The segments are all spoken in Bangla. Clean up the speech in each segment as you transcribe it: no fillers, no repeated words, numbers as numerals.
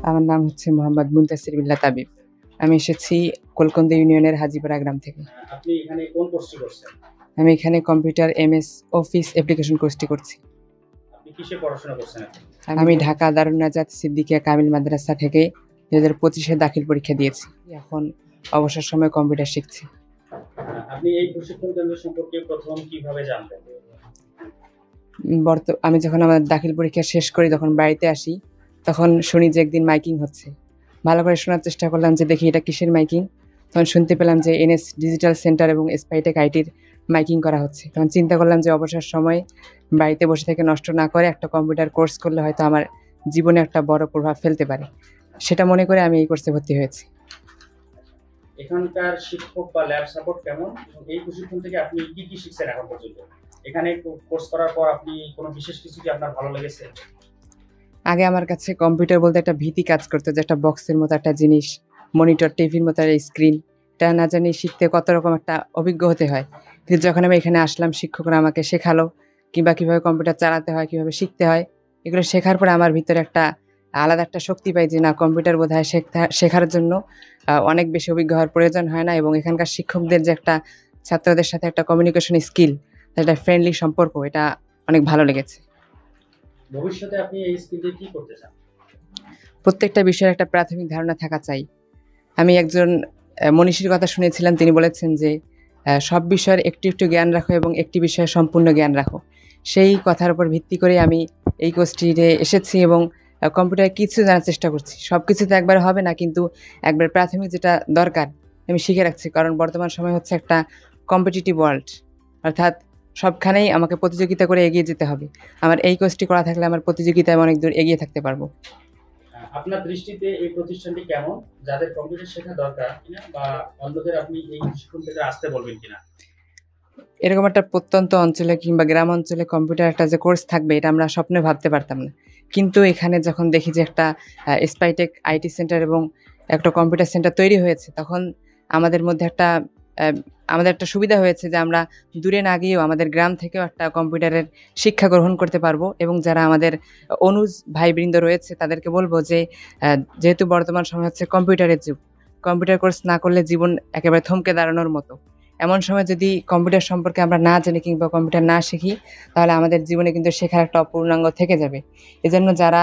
আমার নাম হচ্ছে মোহাম্মদ মুনতাসির বিল্লাহ তাবিব। আমি এসেছি কোলকন্দা ইউনিয়নের হাজিপাড়া গ্রাম থেকে। আপনি এখানে কোন কোর্সটি করছেন? আমি এখানে কম্পিউটার MS অফিস অ্যাপ্লিকেশন কোর্সটি করছি। আপনি কিসে পড়াশোনা করছেন এখন? আমি ঢাকা দারুন নাজাত সিদ্দিকিয়া কামিল মাদ্রাসা থেকে 2025-এ দাখিল পরীক্ষা দিয়েছি। এখন অবসর সময় কম্পিউটার শিখছি। আপনি এই প্রশিক্ষণ কেন্দ্র সম্পর্কে প্রথম কিভাবে জানলেন? আমি যখন আমার দাখিল পরীক্ষা শেষ করি, তখন বাড়িতে আসি, তখন শুনি যে একদিন মাইকিং হচ্ছে। ভালো করে শোনার চেষ্টা করলাম যে দেখি এটা কিসের মাইকিং। তখন শুনতে পেলাম যে NS ডিজিটাল সেন্টার এবং স্পাইটেক আইটির মাইকিং করা হচ্ছে। তখন চিন্তা করলাম যে অবসর সময় বাড়িতে বসে থেকে নষ্ট না করে একটা কম্পিউটার কোর্স করলে হয়তো আমার জীবনে একটা বড় প্রভাব ফেলতে পারে। সেটা মনে করে আমি এই কোর্সে ভর্তি হয়েছি। এখানকার শিক্ষক বা ল্যাব সাপোর্ট কেমন? এই প্রশিক্ষণ থেকে আপনি কি কি শিখছেন এখন পর্যন্ত? এখানে কোর্স করার পর আপনি কোনো বিশেষ কিছু কি আপনার ভালো লেগেছে? আগে আমার কাছে কম্পিউটার বলতে একটা ভীতি কাজ করতো, যে একটা বক্সের মতো একটা জিনিস, মনিটর, টিভির মতো একটা স্ক্রিন, এটা না জানি শিখতে কত রকম একটা অভিজ্ঞ হতে হয়। কিন্তু যখন আমি এখানে আসলাম, শিক্ষকরা আমাকে শেখালো কিংবা কীভাবে কম্পিউটার চালাতে হয়, কীভাবে শিখতে হয়, এগুলো শেখার পরে আমার ভিতরে একটা আলাদা একটা শক্তি পাই যে না, কম্পিউটার বোধহয় শেখার জন্য অনেক বেশি অভিজ্ঞ হওয়ার প্রয়োজন হয় না। এবং এখানকার শিক্ষকদের যে একটা ছাত্রদের সাথে একটা কমিউনিকেশন স্কিল, একটা ফ্রেন্ডলি সম্পর্ক, এটা অনেক ভালো লেগেছে। ভবিষ্যতে আপনি এই স্কিল দিয়ে কি করতে চান? প্রত্যেকটা বিষয়ের একটা প্রাথমিক ধারণা থাকা চাই। আমি একজন মনীষীর কথা শুনেছিলাম, তিনি বলেছেন যে সব বিষয়ের একটু একটু জ্ঞান রাখো এবং একটি বিষয়ে সম্পূর্ণ জ্ঞান রাখো। সেই কথার উপর ভিত্তি করে আমি এই কোর্সটিতে এসেছি এবং কম্পিউটারে কিছু জানার চেষ্টা করছি। সব কিছু তো একবারে হবে না, কিন্তু একবার প্রাথমিক যেটা দরকার আমি শিখে রাখছি। কারণ বর্তমান সময় হচ্ছে একটা কম্পিটিটিভ ওয়ার্ল্ড, অর্থাৎ সবখানেই আমাকে প্রতিযোগিতা করে এগিয়ে যেতে হবে। আমার এই কোর্সটি করা থাকলে আমার প্রতিযোগিতায় অনেক দূর এগিয়ে থাকতে পারবো। আপনার দৃষ্টিতে এই প্রতিষ্ঠানটি কেমন? যাদের কম্পিউটার শেখা দরকার কিনা বা অন্যদের আপনি এই প্রশিক্ষণ থেকে আসতে বলবেন কিনা? এরকম একটা প্রত্যন্ত অঞ্চলে কিংবা গ্রাম অঞ্চলে কম্পিউটার একটা যে কোর্স থাকবে, এটা আমরা স্বপ্নে ভাবতে পারতাম না। কিন্তু এখানে যখন দেখি যে একটা স্পাইটেক আইটি সেন্টার এবং একটা কম্পিউটার সেন্টার তৈরি হয়েছে, তখন আমাদের মধ্যে আমাদের একটা সুবিধা হয়েছে যে আমরা দূরে না গিয়েও আমাদের গ্রাম থেকেও একটা কম্পিউটারের শিক্ষা গ্রহণ করতে পারবো। এবং যারা আমাদের অনুজ ভাইবৃন্দ রয়েছে, তাদেরকে বলবো যে যেহেতু বর্তমান সময় হচ্ছে কম্পিউটারের যুগ, কম্পিউটার কোর্স না করলে জীবন একেবারে থমকে দাঁড়ানোর মতো। এমন সময় যদি কম্পিউটার সম্পর্কে আমরা না জানি কিংবা কম্পিউটার না শিখি, তাহলে আমাদের জীবনে কিন্তু শেখার একটা অপূর্ণাঙ্গ থেকে যাবে। এজন্য যারা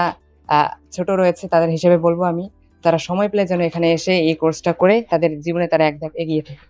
ছোট রয়েছে তাদের হিসেবে বলবো আমি, তারা সময় পেলে যেন এখানে এসে এই কোর্সটা করে তাদের জীবনে তারা এক ধাপ এগিয়ে থাকে।